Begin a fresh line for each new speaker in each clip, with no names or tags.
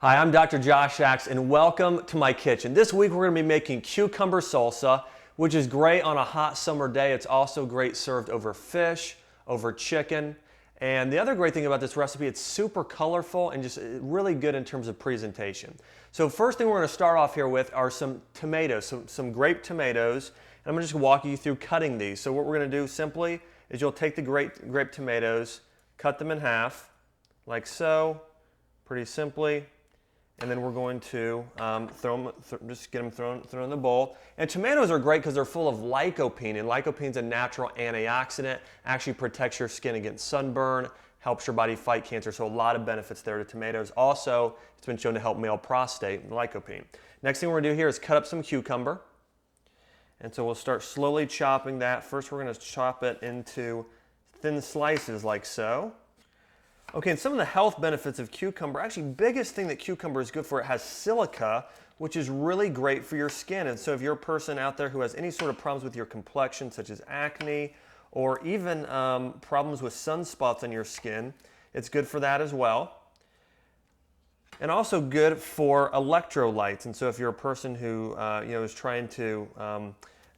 Hi, I'm Dr. Josh Axe, and welcome to my kitchen. This week we're going to be making cucumber salsa, which is great on a hot summer day. It's also great served over fish, over chicken. And the other great thing about this recipe, it's super colorful and just really good in terms of presentation. So first thing we're going to start off here with are some tomatoes, some grape tomatoes. And I'm going to just walk you through cutting these. So what we're going to do simply is you'll take the grape tomatoes, cut them in half, like so, pretty simply. And then we're going to just get them thrown in the bowl. And tomatoes are great because they're full of lycopene, and lycopene is a natural antioxidant, actually protects your skin against sunburn, helps your body fight cancer, so a lot of benefits there to tomatoes. Also, it's been shown to help male prostate, lycopene. Next thing we're going to do here is cut up some cucumber. And so we'll start slowly chopping that. First we're going to chop it into thin slices like so. Okay, and some of the health benefits of cucumber, actually biggest thing that cucumber is good for, it has silica, which is really great for your skin. And so if you're a person out there who has any sort of problems with your complexion, such as acne, or even problems with sunspots on your skin, it's good for that as well. And also good for electrolytes. And so if you're a person who is trying to,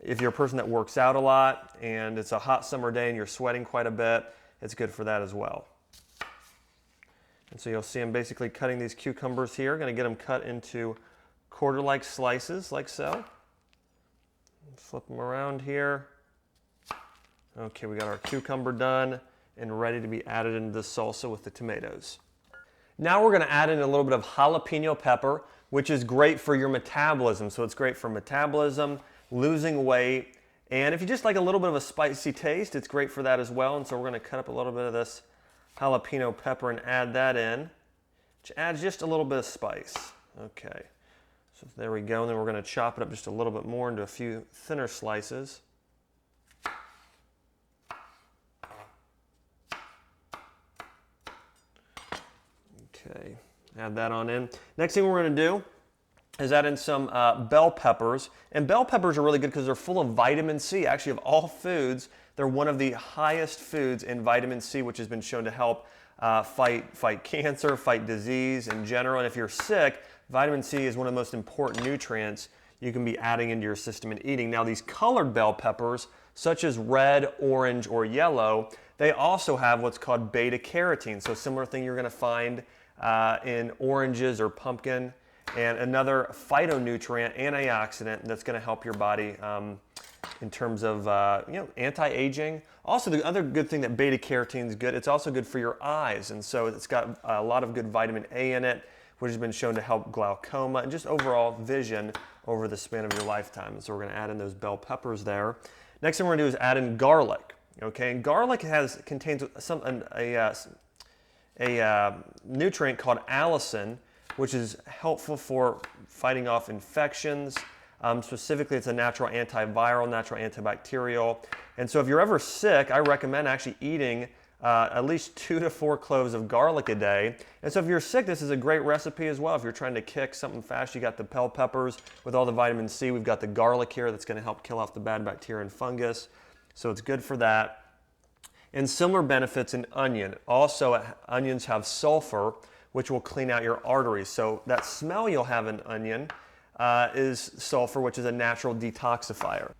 if you're a person that works out a lot and it's a hot summer day and you're sweating quite a bit, it's good for that as well. And so you'll see I'm basically cutting these cucumbers here. I'm going to get them cut into quarter-like slices, like so. Flip them around here. Okay, we got our cucumber done and ready to be added into the salsa with the tomatoes. Now we're going to add in a little bit of jalapeno pepper, which is great for your metabolism. So it's great for metabolism, losing weight, and if you just like a little bit of a spicy taste, it's great for that as well. And so we're going to cut up a little bit of this jalapeno pepper and add that in, which adds just a little bit of spice. Okay, so there we go. And then we're going to chop it up just a little bit more into a few thinner slices. Okay, add that on in. Next thing we're going to do is add in some bell peppers. And bell peppers are really good because they're full of vitamin C. Actually, of all foods, they're one of the highest foods in vitamin C, which has been shown to help fight cancer, fight disease in general. And if you're sick, vitamin C is one of the most important nutrients you can be adding into your system and eating. Now, these colored bell peppers, such as red, orange, or yellow, they also have what's called beta carotene. So a similar thing you're going to find in oranges or pumpkin, and another phytonutrient, antioxidant that's going to help your body in terms of anti-aging. Also, the other good thing that beta carotene is good, it's also good for your eyes, and so it's got a lot of good vitamin A in it, which has been shown to help glaucoma and just overall vision over the span of your lifetime. And so we're going to add in those bell peppers there. Next thing we're going to do is add in garlic. Okay, and garlic contains a nutrient called allicin, which is helpful for fighting off infections. Specifically, it's a natural antiviral, natural antibacterial. And so if you're ever sick, I recommend actually eating at least 2 to 4 cloves of garlic a day. And so if you're sick, this is a great recipe as well. If you're trying to kick something fast, you got the bell peppers with all the vitamin C. We've got the garlic here that's going to help kill off the bad bacteria and fungus. So it's good for that. And similar benefits in onion. Also, onions have sulfur, which will clean out your arteries. So that smell you'll have in onion is sulfur, which is a natural detoxifier.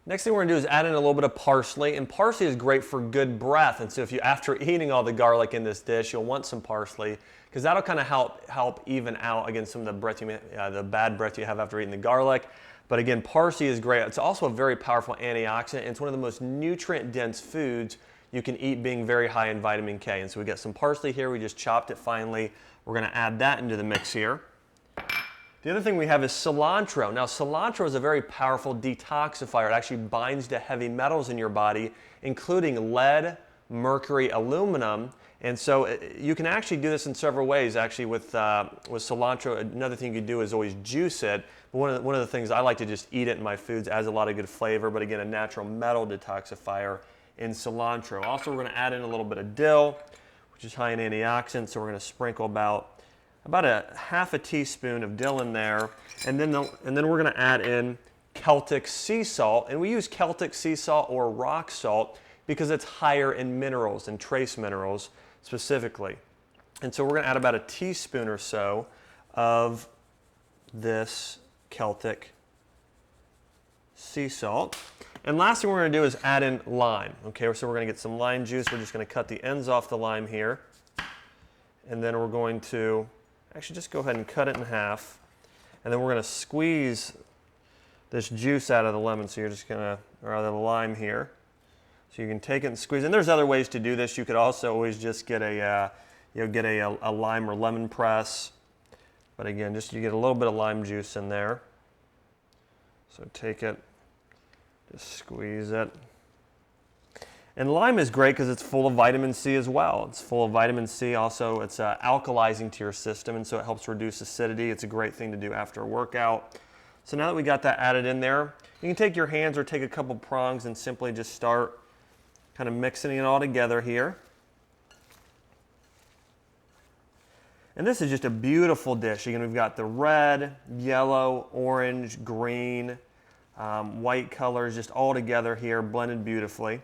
Next thing we're going to do is add in a little bit of parsley, and parsley is great for good breath. And so if you, after eating all the garlic in this dish, you'll want some parsley because that'll kind of help even out against some of the bad breath you have after eating the garlic. But again, parsley is great. It's also a very powerful antioxidant. It's one of the most nutrient-dense foods you can eat, being very high in vitamin K. And so we got some parsley here. We just chopped it finely. We're going to add that into the mix here. The other thing we have is cilantro. Now, cilantro is a very powerful detoxifier. It actually binds to heavy metals in your body, including lead, mercury, aluminum. And so you can actually do this in several ways. Actually, with cilantro, another thing you can do is always juice it. But one of the things I like to just eat it in my foods, adds a lot of good flavor. But again, a natural metal detoxifier in cilantro. Also, we're going to add in a little bit of dill, which is high in antioxidants. So we're going to sprinkle about a half a teaspoon of dill in there, and then we're going to add in Celtic sea salt. And we use Celtic sea salt or rock salt because it's higher in minerals and trace minerals specifically. And so we're going to add about a teaspoon or so of this Celtic sea salt. And last thing we're going to do is add in lime. Okay, so we're going to get some lime juice. We're just going to cut the ends off the lime here. And then we're going to actually just go ahead and cut it in half. And then we're going to squeeze this juice out of the lemon. So you're just going to, or out of the lime here. So you can take it and squeeze. And there's other ways to do this. You could also always just get a lime or lemon press. But again, just you get a little bit of lime juice in there. So take it, just squeeze it. And lime is great because it's full of vitamin C as well. It's full of vitamin C. Also, it's alkalizing to your system, and so it helps reduce acidity. It's a great thing to do after a workout. So now that we got that added in there, you can take your hands or take a couple prongs and simply just start kind of mixing it all together here. And this is just a beautiful dish. Again, we've got the red, yellow, orange, green, white colors just all together here, blended beautifully.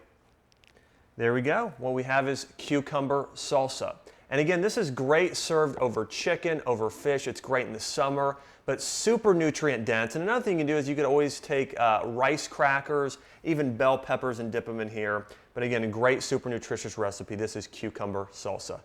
There we go. What we have is cucumber salsa. And again, this is great served over chicken, over fish. It's great in the summer, but super nutrient dense. And another thing you can do is you could always take rice crackers, even bell peppers, and dip them in here. But again, a great super nutritious recipe. This is cucumber salsa.